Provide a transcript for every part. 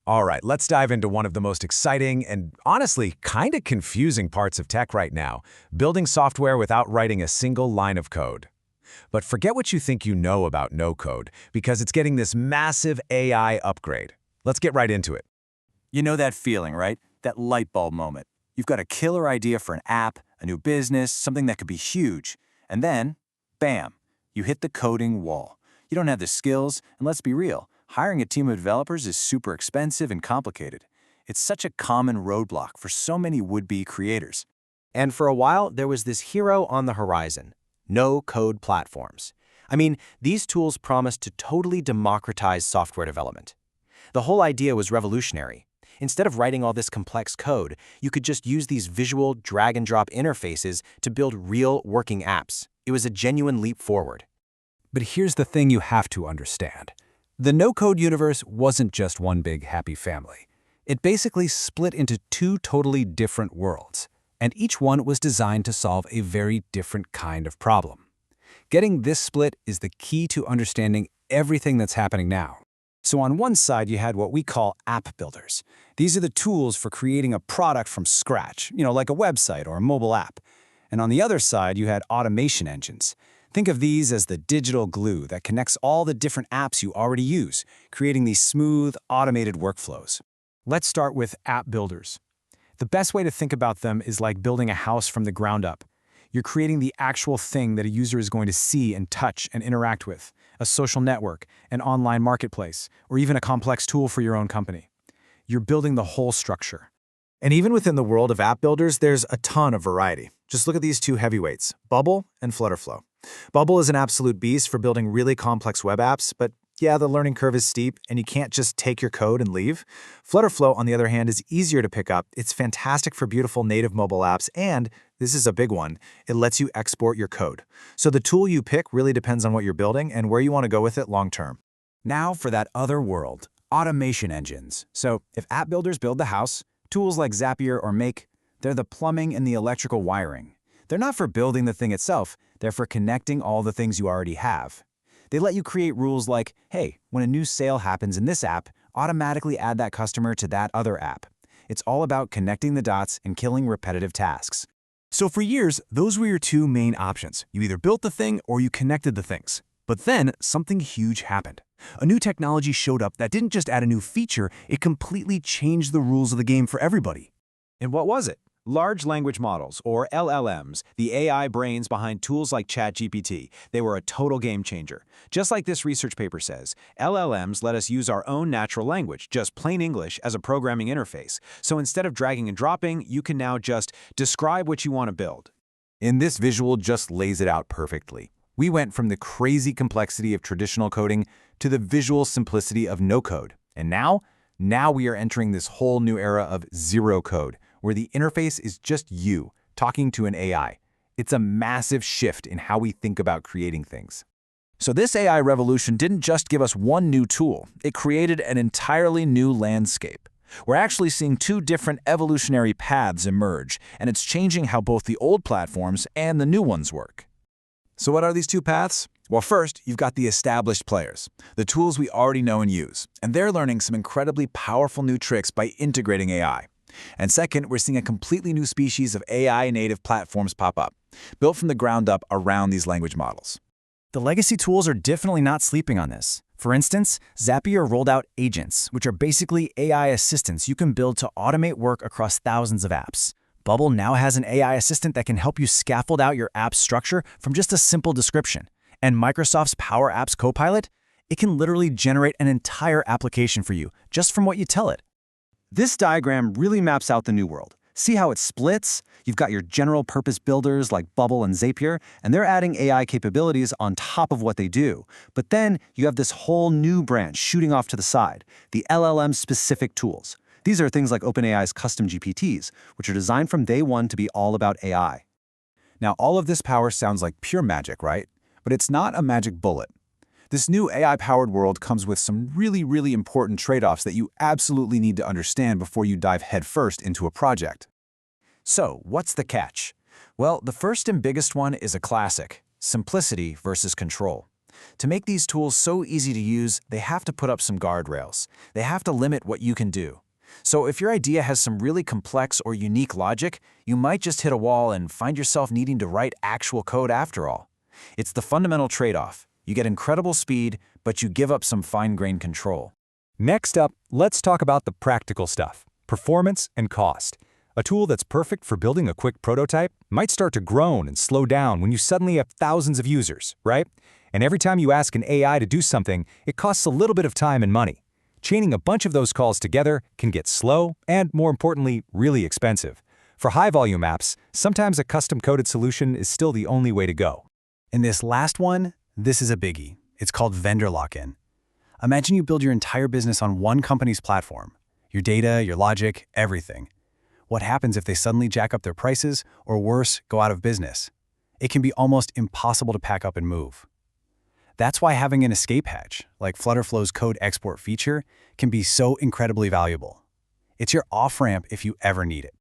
All right, let's dive into one of the most exciting and honestly kind of confusing parts of tech right now, building software without writing a single line of code. But forget what you think you know about no code, because it's getting this massive AI upgrade. Let's get right into it. You know that feeling, right? That light bulb moment. You've got a killer idea for an app, a new business, something that could be huge. And then, bam, you hit the coding wall. You don't have the skills, and let's be real, hiring a team of developers is super expensive and complicated. It's such a common roadblock for so many would-be creators. And for a while, there was this hero on the horizon, no-code platforms. I mean, these tools promised to totally democratize software development. The whole idea was revolutionary. Instead of writing all this complex code, you could just use these visual drag-and-drop interfaces to build real working apps. It was a genuine leap forward. But here's the thing you have to understand. The no-code universe wasn't just one big happy family. It basically split into two totally different worlds, and each one was designed to solve a very different kind of problem. Getting this split is the key to understanding everything that's happening now. So on one side, you had what we call app builders. These are the tools for creating a product from scratch, like a website or a mobile app. And on the other side, you had automation engines. Think of these as the digital glue that connects all the different apps you already use, creating these smooth, automated workflows. Let's start with app builders. The best way to think about them is like building a house from the ground up. You're creating the actual thing that a user is going to see and touch and interact with, a social network, an online marketplace, or even a complex tool for your own company. You're building the whole structure. And even within the world of app builders, there's a ton of variety. Just look at these two heavyweights, Bubble and Flutterflow. Bubble is an absolute beast for building really complex web apps, but yeah, the learning curve is steep, and you can't just take your code and leave. Flutterflow, on the other hand, is easier to pick up. It's fantastic for beautiful native mobile apps, and this is a big one, it lets you export your code. So the tool you pick really depends on what you're building and where you want to go with it long term. Now for that other world, automation engines. So if app builders build the house, tools like Zapier or Make, they're the plumbing and the electrical wiring. They're not for building the thing itself, they're for connecting all the things you already have. They let you create rules like, hey, when a new sale happens in this app, automatically add that customer to that other app. It's all about connecting the dots and killing repetitive tasks. So for years, those were your two main options. You either built the thing or you connected the things. But then something huge happened. A new technology showed up that didn't just add a new feature, it completely changed the rules of the game for everybody. And what was it? Large language models, or LLMs, the AI brains behind tools like ChatGPT. They were a total game changer. Just like this research paper says, LLMs let us use our own natural language, just plain English, as a programming interface. So instead of dragging and dropping, you can now just describe what you want to build. And this visual just lays it out perfectly. We went from the crazy complexity of traditional coding to the visual simplicity of no code. And now we are entering this whole new era of zero code, where the interface is just you talking to an AI. It's a massive shift in how we think about creating things. So this AI revolution didn't just give us one new tool, it created an entirely new landscape. We're actually seeing two different evolutionary paths emerge, and it's changing how both the old platforms and the new ones work. So what are these two paths? Well, first, you've got the established players, the tools we already know and use, and they're learning some incredibly powerful new tricks by integrating AI. And second, we're seeing a completely new species of AI-native platforms pop up, built from the ground up around these language models. The legacy tools are definitely not sleeping on this. For instance, Zapier rolled out agents, which are basically AI assistants you can build to automate work across thousands of apps. Bubble now has an AI assistant that can help you scaffold out your app's structure from just a simple description. And Microsoft's Power Apps Copilot, it can literally generate an entire application for you just from what you tell it. This diagram really maps out the new world. See how it splits? You've got your general-purpose builders like Bubble and Zapier, and they're adding AI capabilities on top of what they do. But then you have this whole new branch shooting off to the side, the LLM-specific tools. These are things like OpenAI's custom GPTs, which are designed from day one to be all about AI. Now, all of this power sounds like pure magic, right? But it's not a magic bullet. This new AI-powered world comes with some really important trade-offs that you absolutely need to understand before you dive headfirst into a project. So, what's the catch? Well, the first and biggest one is a classic: simplicity versus control. To make these tools so easy to use, they have to put up some guardrails. They have to limit what you can do. So if your idea has some really complex or unique logic, you might just hit a wall and find yourself needing to write actual code after all. It's the fundamental trade-off. You get incredible speed, but you give up some fine-grained control. Next up, let's talk about the practical stuff, performance and cost. A tool that's perfect for building a quick prototype might start to groan and slow down when you suddenly have thousands of users, right? And every time you ask an AI to do something, it costs a little bit of time and money. Chaining a bunch of those calls together can get slow and, more importantly, really expensive. For high-volume apps, sometimes a custom-coded solution is still the only way to go. And this last one, this is a biggie. It's called vendor lock-in. Imagine you build your entire business on one company's platform. Your data, your logic, everything. What happens if they suddenly jack up their prices, or worse, go out of business? It can be almost impossible to pack up and move. That's why having an escape hatch, like Flutterflow's code export feature, can be so incredibly valuable. It's your off-ramp if you ever need it.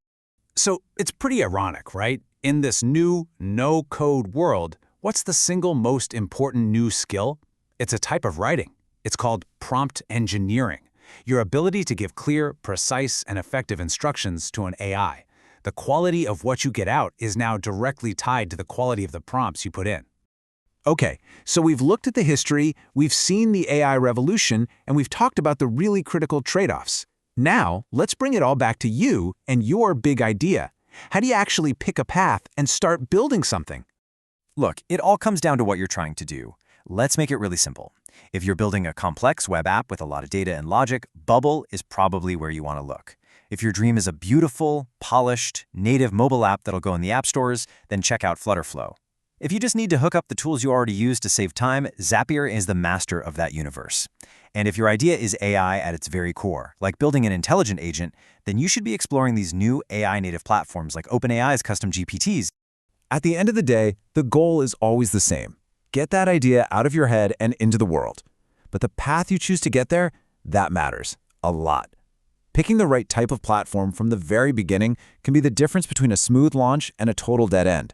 So it's pretty ironic, right? In this new, no-code world, what's the single most important new skill? It's a type of writing. It's called prompt engineering. Your ability to give clear, precise, and effective instructions to an AI. The quality of what you get out is now directly tied to the quality of the prompts you put in. Okay, so we've looked at the history, we've seen the AI revolution, and we've talked about the really critical trade-offs. Now, let's bring it all back to you and your big idea. How do you actually pick a path and start building something? Look, it all comes down to what you're trying to do. Let's make it really simple. If you're building a complex web app with a lot of data and logic, Bubble is probably where you want to look. If your dream is a beautiful, polished, native mobile app that'll go in the app stores, then check out Flutterflow. If you just need to hook up the tools you already use to save time, Zapier is the master of that universe. And if your idea is AI at its very core, like building an intelligent agent, then you should be exploring these new AI-native platforms like OpenAI's custom GPTs. At the end of the day, the goal is always the same. Get that idea out of your head and into the world. But the path you choose to get there, that matters a lot. Picking the right type of platform from the very beginning can be the difference between a smooth launch and a total dead end.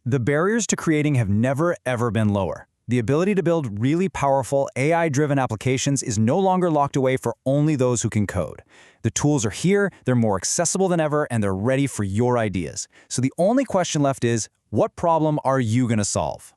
The barriers to creating have never, ever been lower. The ability to build really powerful AI-driven applications is no longer locked away for only those who can code. The tools are here, they're more accessible than ever, and they're ready for your ideas. So the only question left is, what problem are you going to solve?